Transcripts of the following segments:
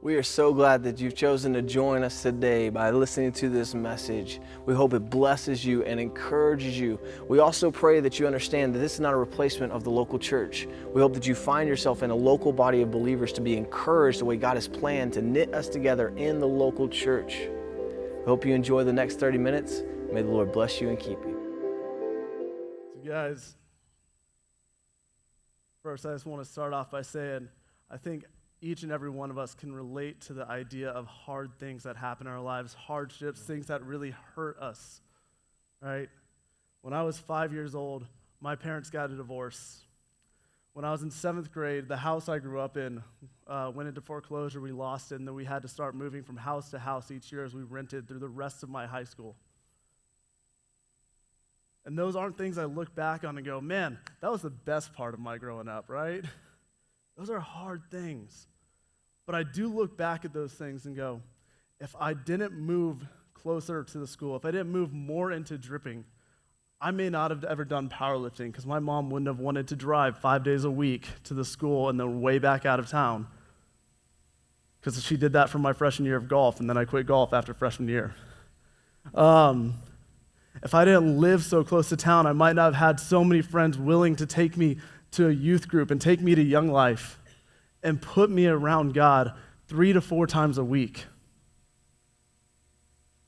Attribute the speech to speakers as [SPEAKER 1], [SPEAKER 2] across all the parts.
[SPEAKER 1] We are so glad that you've chosen to join us today by listening to this message. We hope it blesses you and encourages you. We also pray that you understand that this is not a replacement of the local church. We hope that you find yourself in a local body of believers to be encouraged the way God has planned to knit us together in the local church. I hope you enjoy the next 30 minutes. May the Lord bless you and keep you.
[SPEAKER 2] So guys, first I just want to start off by saying I think each and every one of us can relate to the idea of hard things that happen in our lives, hardships, things that really hurt us, right? When I was 5 years old, my parents got a divorce. When I was in 7th grade, the house I grew up in went into foreclosure. We lost it, and then we had to start moving from house to house each year as we rented through the rest of my high school. And those aren't things I look back on and go, man, that was the best part of my growing up, right? Those are hard things. But I do look back at those things and go, if I didn't move closer to the school, if I didn't move more into dripping, I may not have ever done powerlifting because my mom wouldn't have wanted to drive 5 days a week to the school and then way back out of town because she did that for my freshman year of golf, and then I quit golf after freshman year. If I didn't live so close to town, I might not have had so many friends willing to take me to a youth group and take me to Young Life and put me around God 3 to 4 times a week.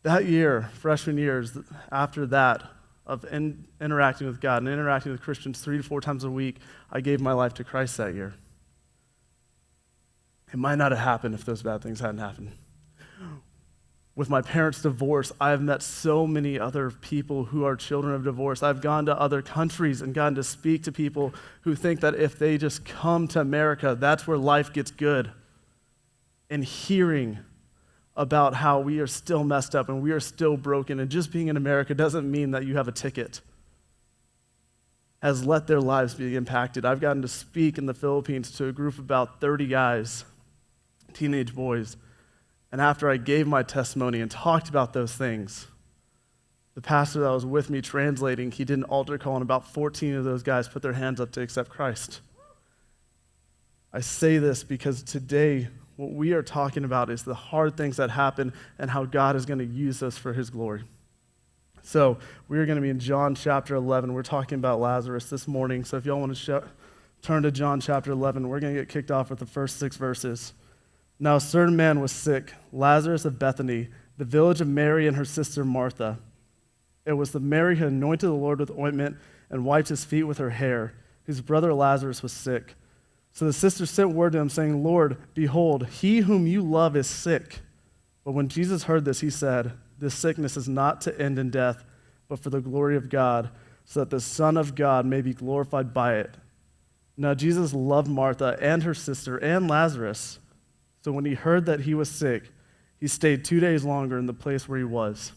[SPEAKER 2] That year, freshman years, after that, of interacting with God and interacting with Christians 3 to 4 times a week, I gave my life to Christ that year. It might not have happened if those bad things hadn't happened. With my parents' divorce, I've met so many other people who are children of divorce. I've gone to other countries and gotten to speak to people who think that if they just come to America, that's where life gets good. And hearing about how we are still messed up and we are still broken, and just being in America doesn't mean that you have a ticket, has let their lives be impacted. I've gotten to speak in the Philippines to a group of about 30 guys, teenage boys. And after I gave my testimony and talked about those things, the pastor that was with me translating, he did an altar call, and about 14 of those guys put their hands up to accept Christ. I say this because today, what we are talking about is the hard things that happen and how God is going to use us for his glory. So we are going to be in John chapter 11. We're talking about Lazarus this morning. So if y'all want to turn to John chapter 11, we're going to get kicked off with the first 6 verses. Now a certain man was sick, Lazarus of Bethany, the village of Mary and her sister Martha. It was the Mary who anointed the Lord with ointment and wiped his feet with her hair, whose brother Lazarus was sick. So the sisters sent word to him, saying, Lord, behold, he whom you love is sick. But when Jesus heard this, he said, this sickness is not to end in death, but for the glory of God, so that the Son of God may be glorified by it. Now Jesus loved Martha and her sister and Lazarus. So when he heard that he was sick, he stayed 2 days longer in the place where he was.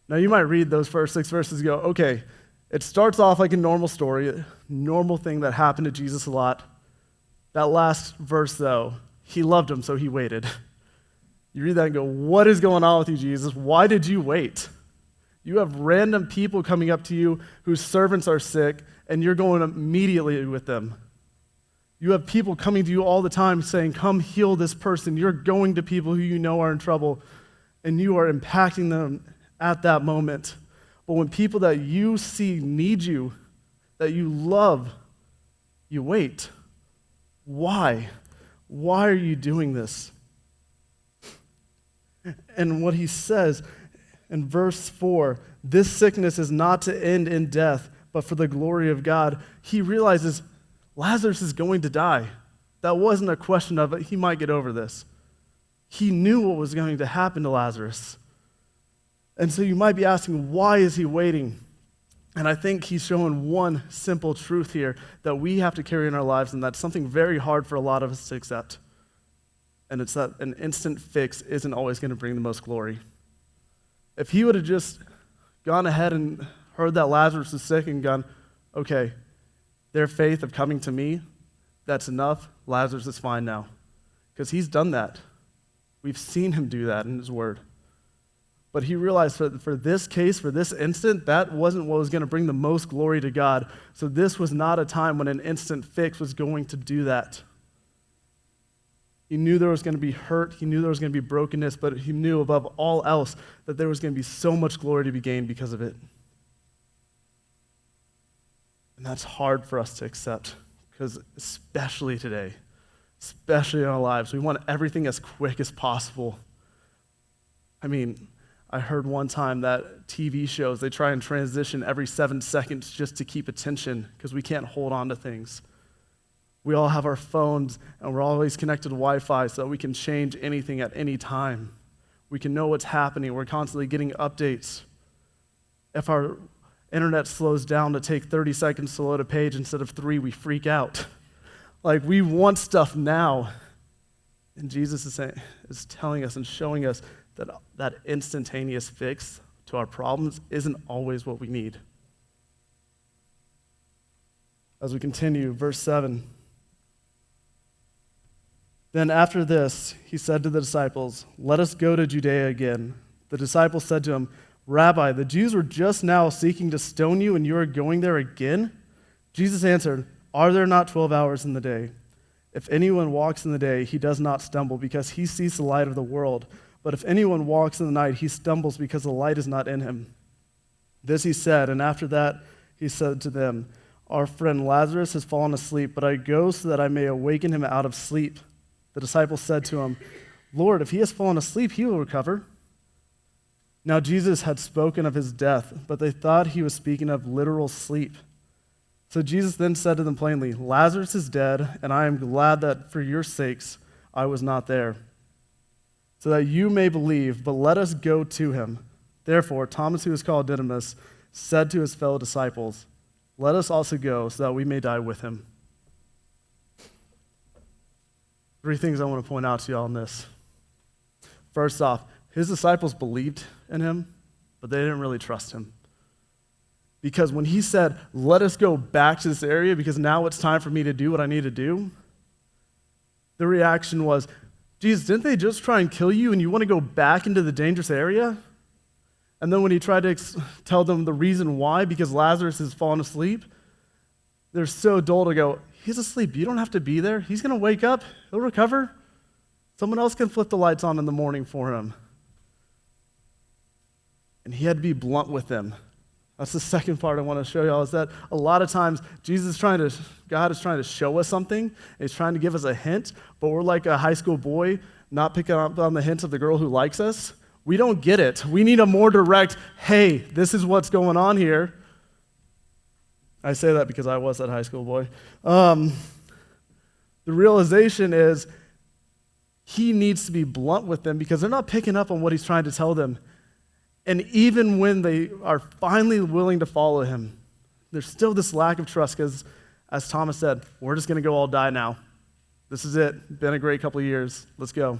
[SPEAKER 2] Now you might read those first 6 verses and go, okay, it starts off like a normal story, a normal thing that happened to Jesus a lot. That last verse, though, he loved him, so he waited. You read that and go, what is going on with you, Jesus? Why did you wait? You have random people coming up to you whose servants are sick, and you're going immediately with them. You have people coming to you all the time saying, come heal this person. You're going to people who you know are in trouble, and you are impacting them at that moment. But when people that you see need you, that you love, you wait. Why? Why are you doing this? And what he says in verse 4, this sickness is not to end in death, but for the glory of God. He realizes Lazarus is going to die. That wasn't a question of it. He might get over this. He knew what was going to happen to Lazarus. And so you might be asking, why is he waiting? And I think he's showing one simple truth here that we have to carry in our lives, and that's something very hard for a lot of us to accept. And it's that an instant fix isn't always going to bring the most glory. If he would have just gone ahead and heard that Lazarus is sick and gone, okay, their faith of coming to me, that's enough. Lazarus is fine now. Because he's done that. We've seen him do that in his word. But he realized for this case, for this instant, that wasn't what was going to bring the most glory to God. So this was not a time when an instant fix was going to do that. He knew there was going to be hurt. He knew there was going to be brokenness, but he knew above all else that there was going to be so much glory to be gained because of it. And that's hard for us to accept because especially today, especially in our lives, we want everything as quick as possible. I mean, I heard one time that TV shows, they try and transition every 7 seconds just to keep attention because we can't hold on to things. We all have our phones, and we're always connected to Wi-Fi so that we can change anything at any time. We can know what's happening. We're constantly getting updates. If our internet slows down to take 30 seconds to load a page instead of 3, we freak out. Like, we want stuff now. And Jesus is telling us and showing us that that instantaneous fix to our problems isn't always what we need. As we continue, verse 7. Then after this, he said to the disciples, "Let us go to Judea again." The disciples said to him, "Rabbi, the Jews were just now seeking to stone you, and you are going there again?" Jesus answered, "Are there not 12 hours in the day? If anyone walks in the day, he does not stumble because he sees the light of the world. But if anyone walks in the night, he stumbles because the light is not in him." This he said, and after that he said to them, "Our friend Lazarus has fallen asleep, but I go so that I may awaken him out of sleep." The disciples said to him, "Lord, if he has fallen asleep, he will recover." Now Jesus had spoken of his death, but they thought he was speaking of literal sleep. So Jesus then said to them plainly, "Lazarus is dead, and I am glad that for your sakes I was not there, so that you may believe, but let us go to him." Therefore Thomas, who is called Didymus, said to his fellow disciples, "Let us also go, so that we may die with him." 3 things I want to point out to you all on this. First off, his disciples believed in him, but they didn't really trust him. Because when he said, "Let us go back to this area because now it's time for me to do what I need to do," the reaction was, "Jesus, didn't they just try and kill you and you want to go back into the dangerous area?" And then when he tried to tell them the reason why, because Lazarus has fallen asleep, they're so dull to go, "He's asleep. You don't have to be there. He's going to wake up. He'll recover. Someone else can flip the lights on in the morning for him." And he had to be blunt with them. That's the second part I want to show y'all, is that a lot of times God is trying to show us something. And he's trying to give us a hint, but we're like a high school boy not picking up on the hints of the girl who likes us. We don't get it. We need a more direct, "Hey, this is what's going on here." I say that because I was that high school boy. The realization is he needs to be blunt with them because they're not picking up on what he's trying to tell them. And even when they are finally willing to follow him, there's still this lack of trust because, as Thomas said, we're just going to go all die now. This is it. Been a great couple of years. Let's go.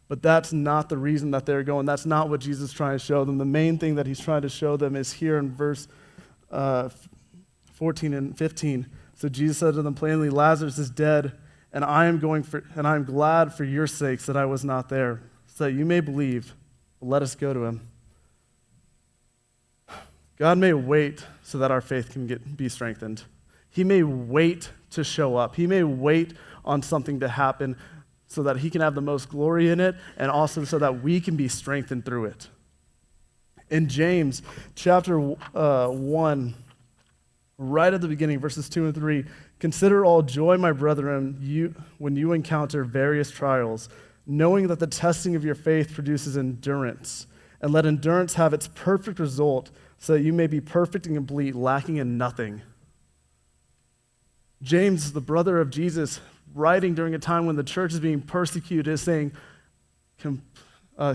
[SPEAKER 2] But that's not the reason that they're going. That's not what Jesus is trying to show them. The main thing that he's trying to show them is here in verse 14 and 15. So Jesus said to them plainly, "Lazarus is dead, and I am glad for your sakes that I was not there, so that you may believe. But let us go to him." God may wait so that our faith can be strengthened. He may wait to show up. He may wait on something to happen so that he can have the most glory in it, and also so that we can be strengthened through it. In James chapter 1, right at the beginning, verses 2 and 3, "Consider all joy, my brethren, when you encounter various trials, knowing that the testing of your faith produces endurance. And let endurance have its perfect result, so that you may be perfect and complete, lacking in nothing." James, the brother of Jesus, writing during a time when the church is being persecuted, is saying,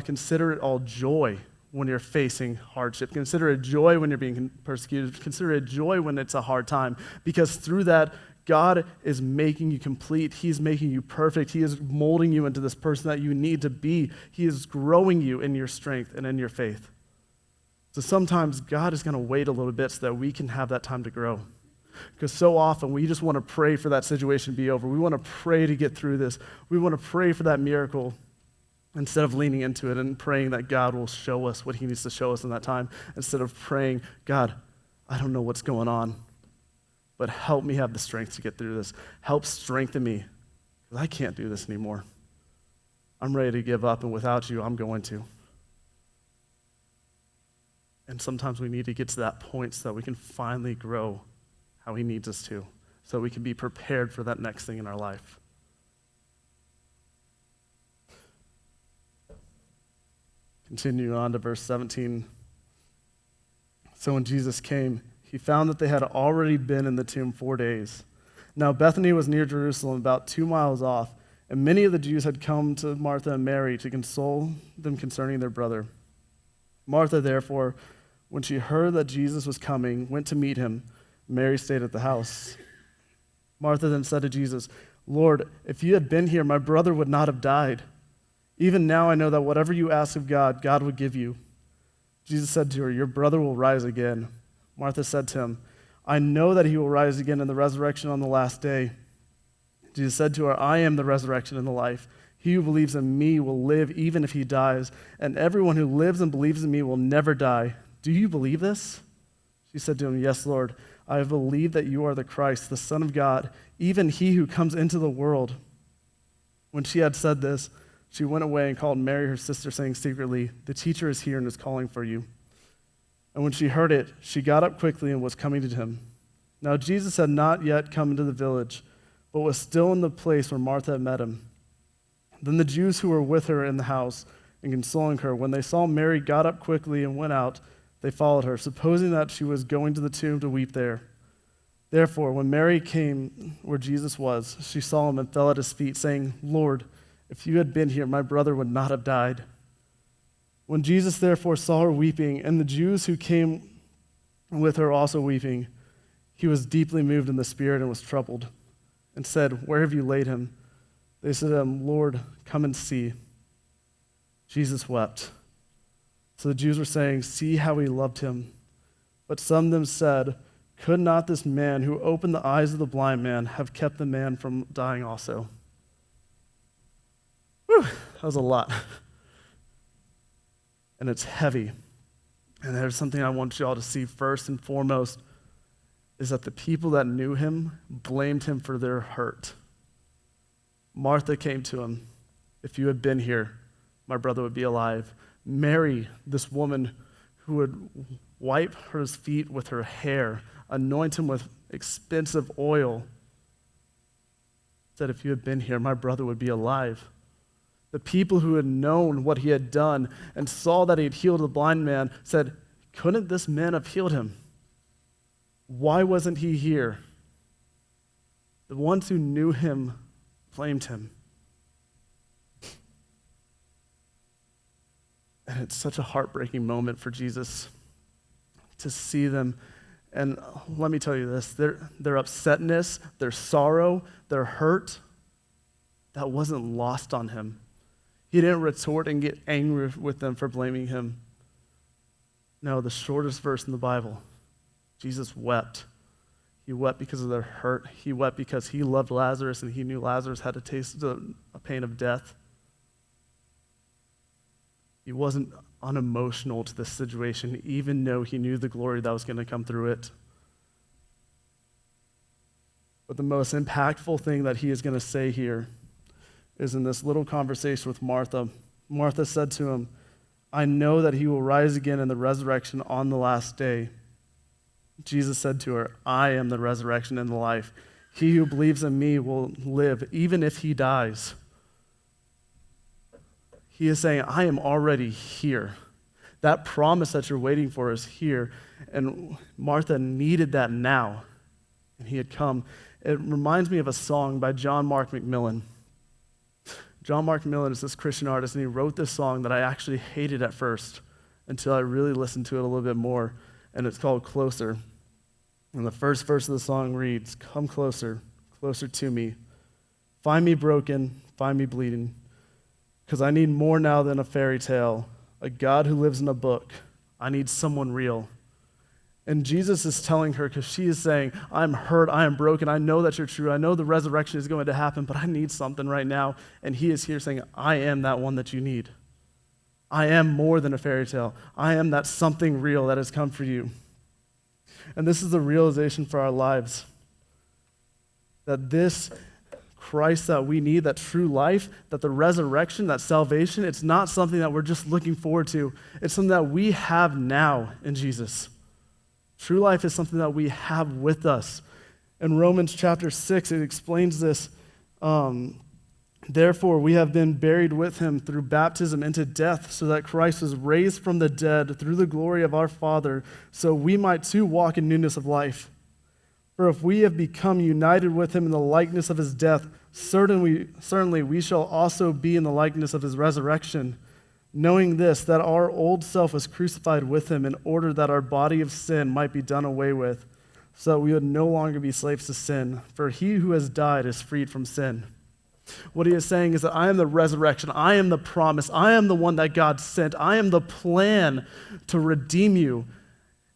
[SPEAKER 2] consider it all joy when you're facing hardship. Consider it joy when you're being persecuted. Consider it joy when it's a hard time, because through that, God is making you complete. He's making you perfect. He is molding you into this person that you need to be. He is growing you in your strength and in your faith. So sometimes God is going to wait a little bit so that we can have that time to grow. Because so often we just want to pray for that situation to be over. We want to pray to get through this. We want to pray for that miracle instead of leaning into it and praying that God will show us what he needs to show us in that time, instead of praying, "God, I don't know what's going on, but help me have the strength to get through this. Help strengthen me." I can't do this anymore. I'm ready to give up, and without you, I'm going to. And sometimes we need to get to that point so that we can finally grow how he needs us to, so we can be prepared for that next thing in our life. Continue on to verse 17. So when Jesus came, he found that they had already been in the tomb 4 days. Now Bethany was near Jerusalem, about 2 miles off, and many of the Jews had come to Martha and Mary to console them concerning their brother. Martha, therefore, when she heard that Jesus was coming, went to meet him. Mary stayed at the house. Martha then said to Jesus, Lord, if you had been here, my brother would not have died. Even now I know that whatever you ask of God, God will give you. Jesus said to her, your brother will rise again. Martha said to him, I know that he will rise again in the resurrection on the last day. Jesus said to her, I am the resurrection and the life. He who believes in me will live even if he dies, and everyone who lives and believes in me will never die. Do you believe this? She said to him, yes, Lord. I have believed that you are the Christ, the Son of God, even he who comes into the world. When she had said this, she went away and called Mary, her sister, saying secretly, the teacher is here and is calling for you. And when she heard it, she got up quickly and was coming to him. Now Jesus had not yet come into the village, but was still in the place where Martha had met him. Then the Jews who were with her in the house and consoling her, when they saw Mary got up quickly and went out, they followed her, supposing that she was going to the tomb to weep there. Therefore, when Mary came where Jesus was, she saw him and fell at his feet, saying, Lord, if you had been here, my brother would not have died. When Jesus therefore saw her weeping, and the Jews who came with her also weeping, he was deeply moved in the spirit and was troubled, and said, where have you laid him? They said to him, Lord, come and see. Jesus wept. So the Jews were saying, see how he loved him. But some of them said, could not this man who opened the eyes of the blind man have kept the man from dying also? Whew, that was a lot. And it's heavy. And there's something I want you all to see first and foremost, is that the people that knew him blamed him for their hurt. Martha came to him, if you had been here, my brother would be alive. Mary, this woman who would wipe his feet with her hair, anoint him with expensive oil, said, if you had been here, my brother would be alive. The people who had known what he had done and saw that he had healed the blind man said, couldn't this man have healed him? Why wasn't he here? The ones who knew him blamed him. And it's such a heartbreaking moment for Jesus to see them. And let me tell you this, their upsetness, their sorrow, their hurt, that wasn't lost on him. He didn't retort and get angry with them for blaming him. No, the shortest verse in the Bible, Jesus wept. He wept because of their hurt. He wept because he loved Lazarus and he knew Lazarus had to taste the pain of death. He wasn't unemotional to this situation, even though he knew the glory that was going to come through it. But the most impactful thing that he is going to say here is in this little conversation with Martha. Martha said to him, I know that he will rise again in the resurrection on the last day. Jesus said to her, I am the resurrection and the life. He who believes in me will live, even if he dies. He is saying, I am already here. That promise that you're waiting for is here. And Martha needed that now. And he had come. It reminds me of a song by John Mark McMillan. John Mark McMillan is this Christian artist, and he wrote this song that I actually hated at first until I really listened to it a little bit more. And it's called Closer. And the first verse of the song reads, come closer, closer to me. Find me broken, find me bleeding. Because I need more now than a fairy tale, a God who lives in a book. I need someone real. And Jesus is telling her, because she is saying, I'm hurt, I am broken, I know that you're true, I know the resurrection is going to happen, but I need something right now. And he is here saying, I am that one that you need. I am more than a fairy tale. I am that something real that has come for you. And this is the realization for our lives, that this Christ that we need, that true life, that the resurrection, that salvation, it's not something that we're just looking forward to. It's something that we have now in Jesus. True life is something that we have with us. In Romans chapter 6, it explains this. Therefore, we have been buried with him through baptism into death, so that Christ was raised from the dead through the glory of our Father, so we might too walk in newness of life. For if we have become united with him in the likeness of his death, certainly we shall also be in the likeness of his resurrection, knowing this, that our old self was crucified with him in order that our body of sin might be done away with, so that we would no longer be slaves to sin. For he who has died is freed from sin. What he is saying is that I am the resurrection. I am the promise. I am the one that God sent. I am the plan to redeem you.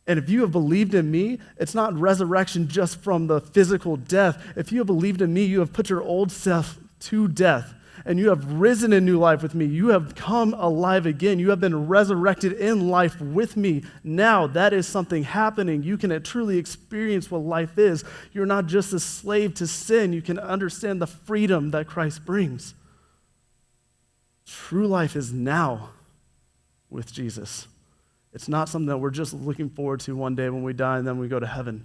[SPEAKER 2] And if you have believed in me, it's not resurrection just from the physical death. If you have believed in me, you have put your old self to death, and you have risen in new life with me. You have come alive again. You have been resurrected in life with me. Now that is something happening. You can truly experience what life is. You're not just a slave to sin. You can understand the freedom that Christ brings. True life is now with Jesus. It's not something that we're just looking forward to one day when we die and then we go to heaven.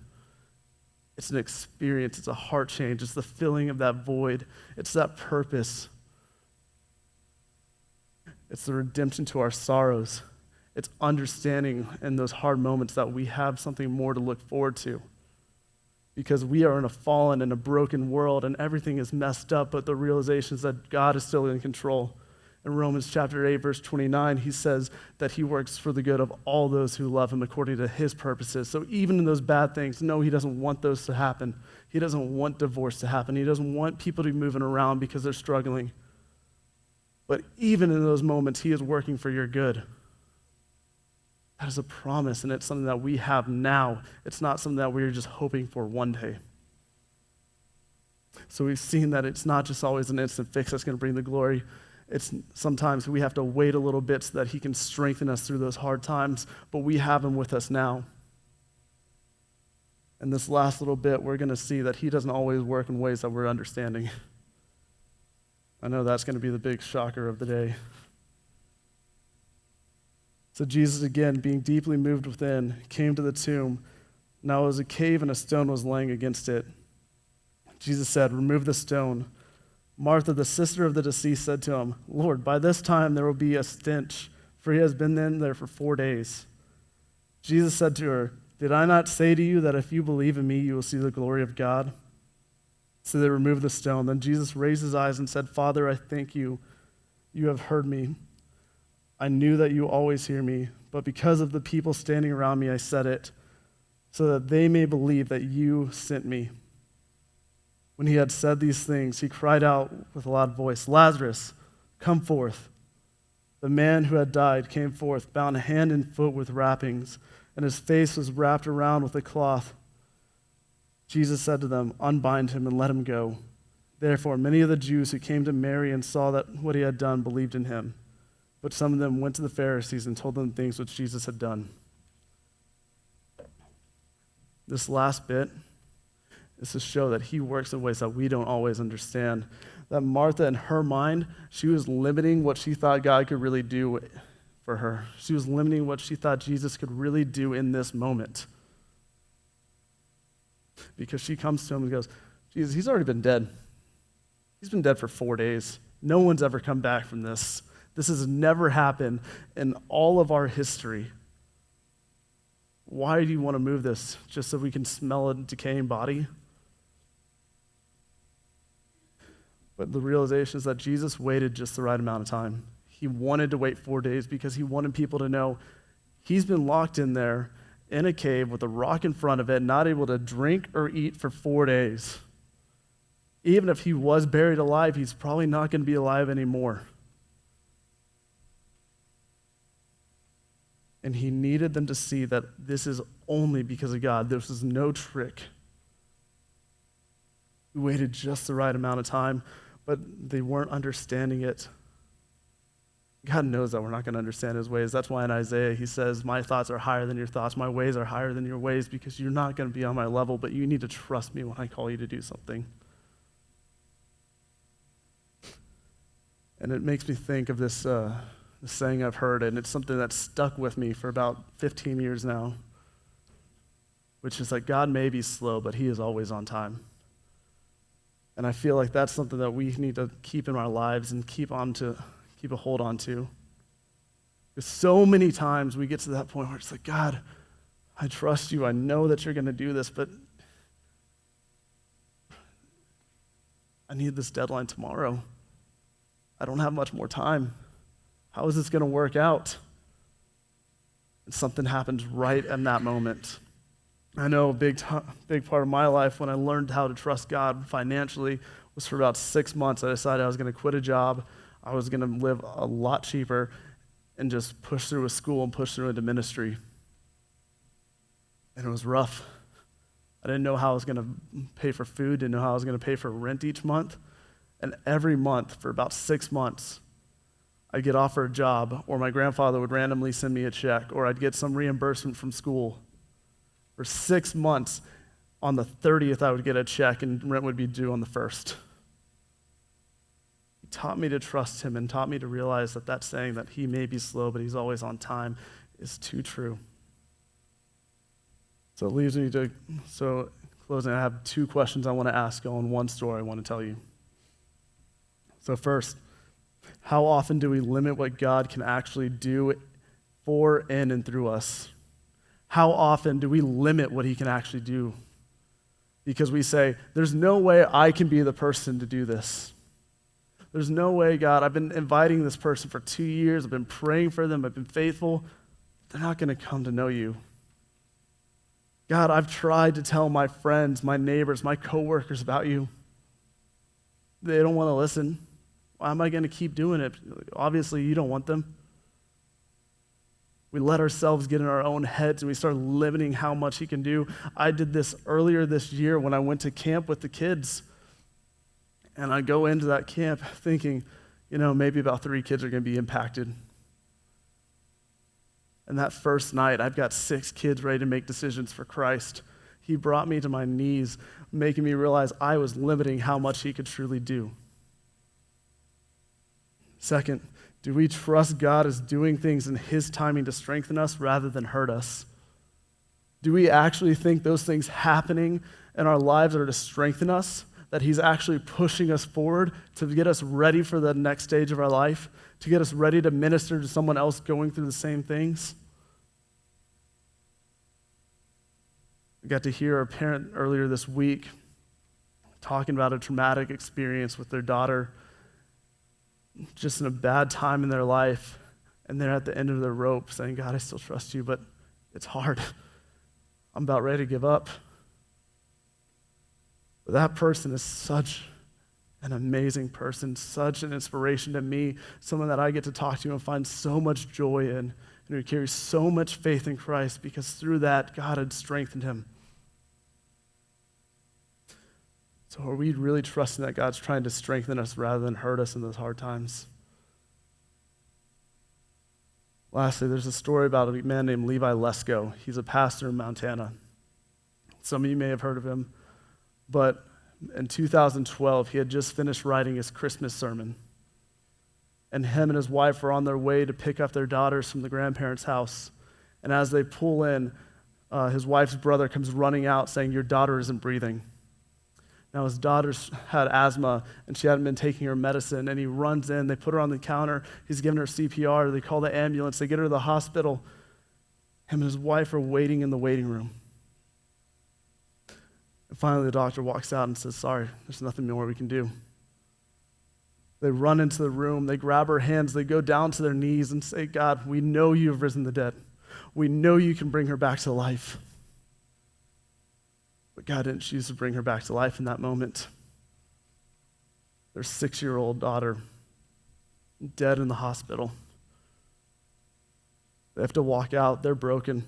[SPEAKER 2] It's an experience. It's a heart change. It's the filling of that void. It's that purpose. It's the redemption to our sorrows. It's understanding in those hard moments that we have something more to look forward to. Because we are in a fallen and a broken world and everything is messed up, but the realization is that God is still in control. In Romans chapter 8, verse 29, he says that he works for the good of all those who love him according to his purposes. So even in those bad things, no, he doesn't want those to happen. He doesn't want divorce to happen. He doesn't want people to be moving around because they're struggling. But even in those moments, he is working for your good. That is a promise, and it's something that we have now. It's not something that we're just hoping for one day. So we've seen that it's not just always an instant fix that's going to bring the glory. It's sometimes we have to wait a little bit so that he can strengthen us through those hard times, but we have him with us now. And this last little bit, we're going to see that he doesn't always work in ways that we're understanding. I know that's going to be the big shocker of the day. So Jesus, again, being deeply moved within, came to the tomb. Now it was a cave and a stone was laying against it. Jesus said, "Remove the stone." Martha, the sister of the deceased, said to him, "Lord, by this time there will be a stench, for he has been in there for 4 days." Jesus said to her, "Did I not say to you that if you believe in me, you will see the glory of God?" So they removed the stone. Then Jesus raised his eyes and said, "Father, I thank you. You have heard me. I knew that you always hear me, but because of the people standing around me, I said it, so that they may believe that you sent me." When he had said these things, he cried out with a loud voice, "Lazarus, come forth." The man who had died came forth, bound hand and foot with wrappings, and his face was wrapped around with a cloth. Jesus said to them, "Unbind him and let him go." Therefore, many of the Jews who came to Mary and saw that what he had done believed in him. But some of them went to the Pharisees and told them things which Jesus had done. This last bit is to show that he works in ways that we don't always understand. That Martha, in her mind, she was limiting what she thought God could really do for her. She was limiting what she thought Jesus could really do in this moment. Because she comes to him and goes, "Jesus, he's already been dead. He's been dead for 4 days. No one's ever come back from this. This has never happened in all of our history. Why do you want to move this? Just so we can smell a decaying body?" But the realization is that Jesus waited just the right amount of time. He wanted to wait 4 days because he wanted people to know he's been locked in there in a cave with a rock in front of it, not able to drink or eat for 4 days. Even if he was buried alive, he's probably not going to be alive anymore. And he needed them to see that this is only because of God. This is no trick. He waited just the right amount of time, but they weren't understanding it. God knows that we're not going to understand his ways. That's why in Isaiah he says, "My thoughts are higher than your thoughts. My ways are higher than your ways," because you're not going to be on my level, but you need to trust me when I call you to do something. And it makes me think of this saying I've heard, and it's something that's stuck with me for about 15 years now, which is like, God may be slow, but he is always on time. And I feel like that's something that we need to keep in our lives and keep a hold on to. Because so many times we get to that point where it's like, God, I trust you. I know that you're going to do this, but I need this deadline tomorrow. I don't have much more time. How is this going to work out? And something happens right in that moment. I know a big part of my life when I learned how to trust God financially was for about 6 months. I decided I was going to quit a job. I was going to live a lot cheaper and just push through with school and push through into ministry. And it was rough. I didn't know how I was going to pay for food, didn't know how I was going to pay for rent each month. And every month for about 6 months, I'd get offered a job, or my grandfather would randomly send me a check, or I'd get some reimbursement from school. For 6 months, on the 30th, I would get a check, and rent would be due on the 1st. He taught me to trust him and taught me to realize that saying that he may be slow, but he's always on time is too true. So it leaves me to, closing, I have 2 questions I want to ask you and 1 story I want to tell you. So first, how often do we limit what God can actually do for, in, and through us? How often do we limit what he can actually do? Because we say, there's no way I can be the person to do this. There's no way, God, I've been inviting this person for 2 years. I've been praying for them. I've been faithful. They're not going to come to know you. God, I've tried to tell my friends, my neighbors, my coworkers about you. They don't want to listen. Why am I going to keep doing it? Obviously, you don't want them. We let ourselves get in our own heads and we start limiting how much he can do. I did this earlier this year when I went to camp with the kids. And I go into that camp thinking, maybe about 3 kids are going to be impacted. And that first night, I've got 6 kids ready to make decisions for Christ. He brought me to my knees, making me realize I was limiting how much he could truly do. Second, do we trust God as doing things in his timing to strengthen us rather than hurt us? Do we actually think those things happening in our lives are to strengthen us, that he's actually pushing us forward to get us ready for the next stage of our life, to get us ready to minister to someone else going through the same things? I got to hear a parent earlier this week talking about a traumatic experience with their daughter, just in a bad time in their life, and they're at the end of their rope saying, God, I still trust you, but it's hard. I'm about ready to give up. But that person is such an amazing person, such an inspiration to me, someone that I get to talk to and find so much joy in, and who carries so much faith in Christ because through that, God had strengthened him. So are we really trusting that God's trying to strengthen us rather than hurt us in those hard times? Lastly, there's a story about a man named Levi Lesko. He's a pastor in Montana. Some of you may have heard of him, but in 2012, he had just finished writing his Christmas sermon. And him and his wife were on their way to pick up their daughters from the grandparents' house. And as they pull in, his wife's brother comes running out saying, your daughter isn't breathing. Now, his daughter had asthma, and she hadn't been taking her medicine, and he runs in. They put her on the counter. He's giving her CPR. They call the ambulance. They get her to the hospital. Him and his wife are waiting in the waiting room. And finally, the doctor walks out and says, sorry, there's nothing more we can do. They run into the room. They grab her hands. They go down to their knees and say, God, we know you have risen the dead. We know you can bring her back to life. But God didn't choose to bring her back to life in that moment. Their 6-year-old daughter, dead in the hospital. They have to walk out. They're broken.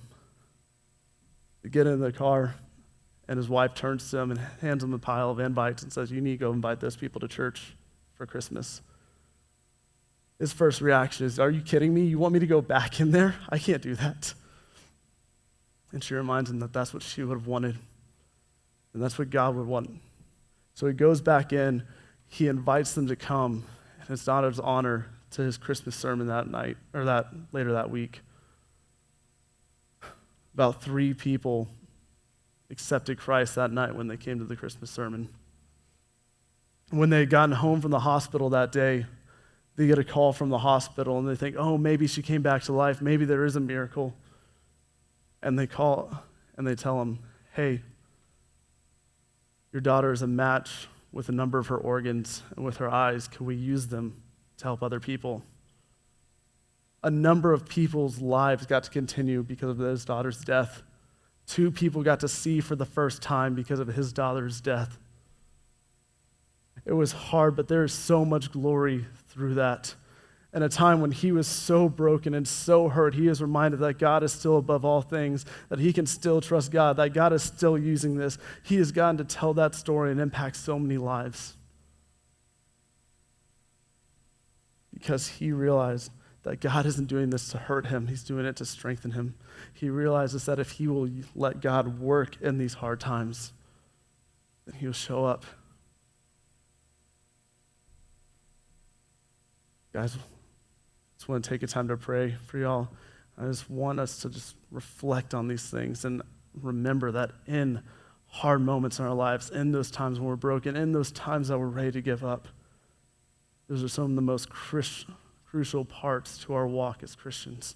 [SPEAKER 2] They get in the car, and his wife turns to him and hands him a pile of invites and says, you need to go invite those people to church for Christmas. His first reaction is, are you kidding me? You want me to go back in there? I can't do that. And she reminds him that that's what she would have wanted. And that's what God would want. So he goes back in, he invites them to come, his daughter's honor to his Christmas sermon that night, or later that week. About 3 people accepted Christ that night when they came to the Christmas sermon. When they had gotten home from the hospital that day, they get a call from the hospital and they think, oh, maybe she came back to life. Maybe there is a miracle. And they call and they tell them, hey, your daughter is a match with a number of her organs and with her eyes. Can we use them to help other people? A number of people's lives got to continue because of his daughter's death. 2 people got to see for the first time because of his daughter's death. It was hard, but there is so much glory through that. In a time when he was so broken and so hurt, he is reminded that God is still above all things, that he can still trust God, that God is still using this. He has gotten to tell that story and impact so many lives. Because he realized that God isn't doing this to hurt him, he's doing it to strengthen him. He realizes that if he will let God work in these hard times, then he'll show up. Guys, I just want to take a time to pray for y'all. I just want us to just reflect on these things and remember that in hard moments in our lives, in those times when we're broken, in those times that we're ready to give up, those are some of the most crucial parts to our walk as Christians.